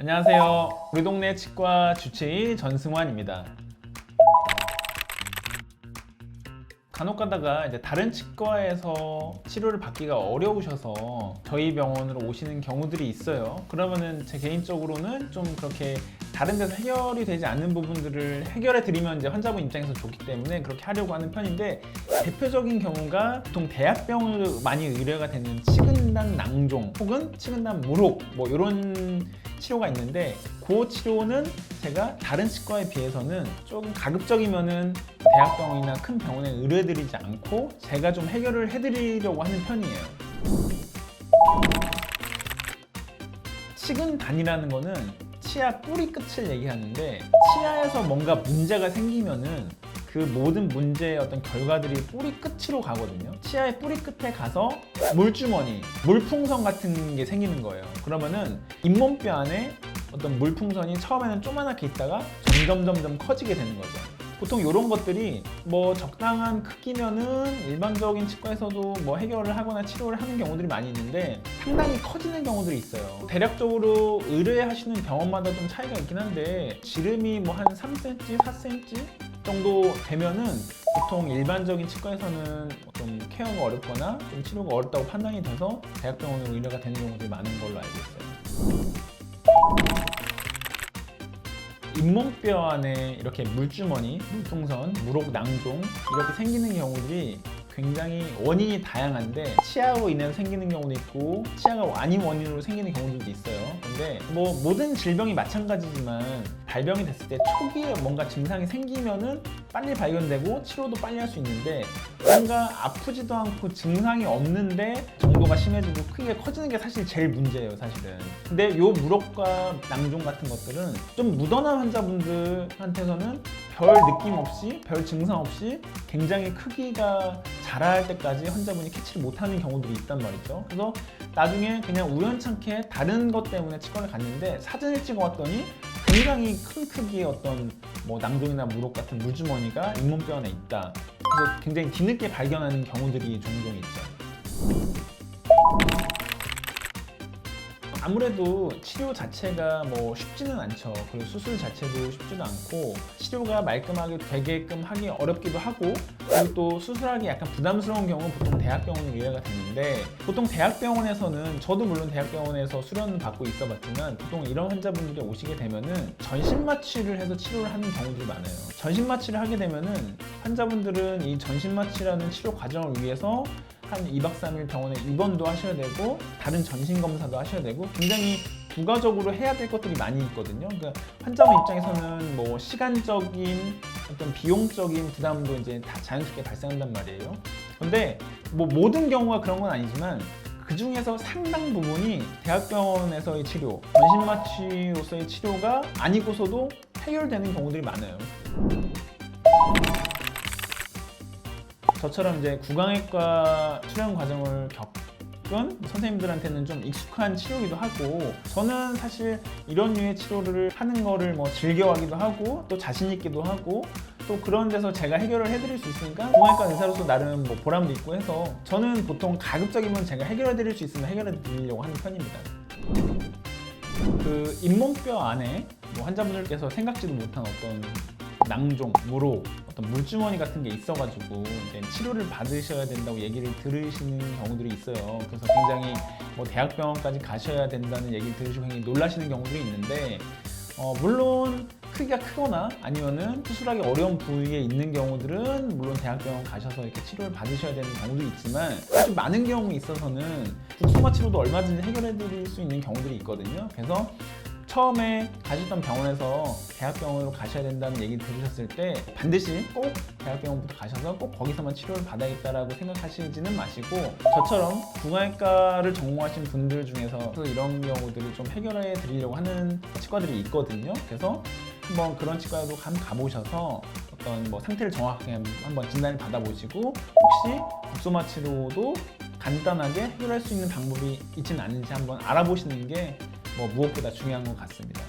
안녕하세요. 우리 동네 치과 주치의 전승환입니다. 간혹 가다가 이제 다른 치과에서 치료를 받기가 어려우셔서 저희 병원으로 오시는 경우들이 있어요. 그러면은 제 개인적으로는 좀 그렇게 다른 데서 해결이 되지 않는 부분들을 해결해 드리면 이제 환자분 입장에서 좋기 때문에 그렇게 하려고 하는 편인데, 대표적인 경우가 보통 대학병원으로 많이 의뢰가 되는 치근단 낭종 혹은 치근단 무록 뭐 이런 치료가 있는데, 그 치료는 제가 다른 치과에 비해서는 조금 가급적이면은 대학병원이나 큰 병원에 의뢰드리지 않고 제가 좀 해결을 해드리려고 하는 편이에요. 치근단이라는 거는 치아 뿌리 끝을 얘기하는데, 치아에서 뭔가 문제가 생기면은 그 모든 문제의 어떤 결과들이 뿌리 끝으로 가거든요. 치아의 뿌리 끝에 가서 물주머니, 물풍선 같은 게 생기는 거예요. 그러면은 잇몸뼈 안에 어떤 물풍선이 처음에는 조그맣게 있다가 점점 커지게 되는 거죠. 보통 이런 것들이 뭐 적당한 크기면은 일반적인 치과에서도 뭐 해결을 하거나 치료를 하는 경우들이 많이 있는데, 상당히 커지는 경우들이 있어요. 대략적으로 의뢰하시는 병원마다 좀 차이가 있긴 한데, 지름이 뭐 한 3cm, 4cm 정도 되면은 보통 일반적인 치과에서는 좀 케어가 어렵거나 좀 치료가 어렵다고 판단이 돼서 대학병원으로 의뢰가 되는 경우들이 많은 걸로 알고 있어요. 잇몸뼈 안에 이렇게 물주머니, 물풍선, 무록, 낭종 이렇게 생기는 경우들이 굉장히 원인이 다양한데, 치아로 인해서 생기는 경우도 있고 치아가 아닌 원인으로 생기는 경우들도 있어요. 근데 뭐 모든 질병이 마찬가지지만 발병이 됐을 때 초기에 뭔가 증상이 생기면은 빨리 발견되고 치료도 빨리 할 수 있는데, 뭔가 아프지도 않고 증상이 없는데 정도가 심해지고 크게 커지는 게 사실 제일 문제예요, 사실은. 근데 요 무록과 낭종 같은 것들은 좀 무던한 환자분들한테서는 별 느낌 없이, 별 증상 없이 굉장히 크기가 자랄 때까지 환자분이 캐치를 못하는 경우들이 있단 말이죠. 그래서 나중에 그냥 우연찮게 다른 것 때문에 치과를 갔는데 사진을 찍어왔더니 굉장히 큰 크기의 어떤 뭐 낭종이나 무록 같은 물주머니가 잇몸뼈 안에 있다. 그래서 굉장히 뒤늦게 발견하는 경우들이 종종 있죠. 아무래도 치료 자체가 뭐 쉽지는 않죠. 그리고 수술 자체도 쉽지도 않고, 치료가 말끔하게 되게끔 하기 어렵기도 하고, 그리고 또 수술하기 약간 부담스러운 경우는 보통 대학병원으로 의뢰가 되는데, 보통 대학병원에서는, 저도 물론 대학병원에서 수련을 받고 있어 봤지만, 보통 이런 환자분들이 오시게 되면은 전신마취를 해서 치료를 하는 경우들이 많아요. 전신마취를 하게 되면은 환자분들은 이 전신마취라는 치료 과정을 위해서 한 2박 3일 병원에 입원도 하셔야 되고 다른 전신검사도 하셔야 되고 굉장히 부가적으로 해야 될 것들이 많이 있거든요. 그러니까 환자분 입장에서는 뭐 시간적인 어떤 비용적인 부담도 이제 다 자연스럽게 발생한단 말이에요. 근데 뭐 모든 경우가 그런 건 아니지만 그 중에서 상당 부분이 대학병원에서의 치료, 전신마취로서의 치료가 아니고서도 해결되는 경우들이 많아요. 저처럼 이제 구강외과 수련 과정을 겪은 선생님들한테는 좀 익숙한 치료이기도 하고, 저는 사실 이런 류의 치료를 하는 거를 뭐 즐겨하기도 하고 또 자신 있기도 하고, 또 그런 데서 제가 해결을 해드릴 수 있으니까 구강외과 의사로서 나름 뭐 보람도 있고 해서, 저는 보통 가급적이면 제가 해결해 드릴 수 있으면 해결해 드리려고 하는 편입니다. 그 잇몸뼈 안에 뭐 환자분들께서 생각지도 못한 어떤 낭종, 무록, 어떤 물주머니 같은 게 있어가지고 이제 치료를 받으셔야 된다고 얘기를 들으시는 경우들이 있어요. 그래서 굉장히 뭐 대학병원까지 가셔야 된다는 얘기를 들으시고 굉장히 놀라시는 경우들이 있는데, 물론 크기가 크거나 아니면은 수술하기 어려운 부위에 있는 경우들은 물론 대학병원 가셔서 이렇게 치료를 받으셔야 되는 경우도 있지만, 아주 많은 경우에 있어서는 국소마 치료도 얼마든지 해결해 드릴 수 있는 경우들이 있거든요. 그래서 처음에 가셨던 병원에서 대학병원으로 가셔야 된다는 얘기를 들으셨을 때 반드시 꼭 대학병원부터 가셔서 꼭 거기서만 치료를 받아야겠다라고 생각하시지는 마시고, 저처럼 구강외과를 전공하신 분들 중에서 이런 경우들을 좀 해결해 드리려고 하는 치과들이 있거든요. 그래서 한번 그런 치과에도 한번 가보셔서 어떤 뭐 상태를 정확하게 한번 진단을 받아보시고, 혹시 국소마 치료도 간단하게 해결할 수 있는 방법이 있지는 않은지 한번 알아보시는 게 뭐 무엇보다 중요한 것 같습니다.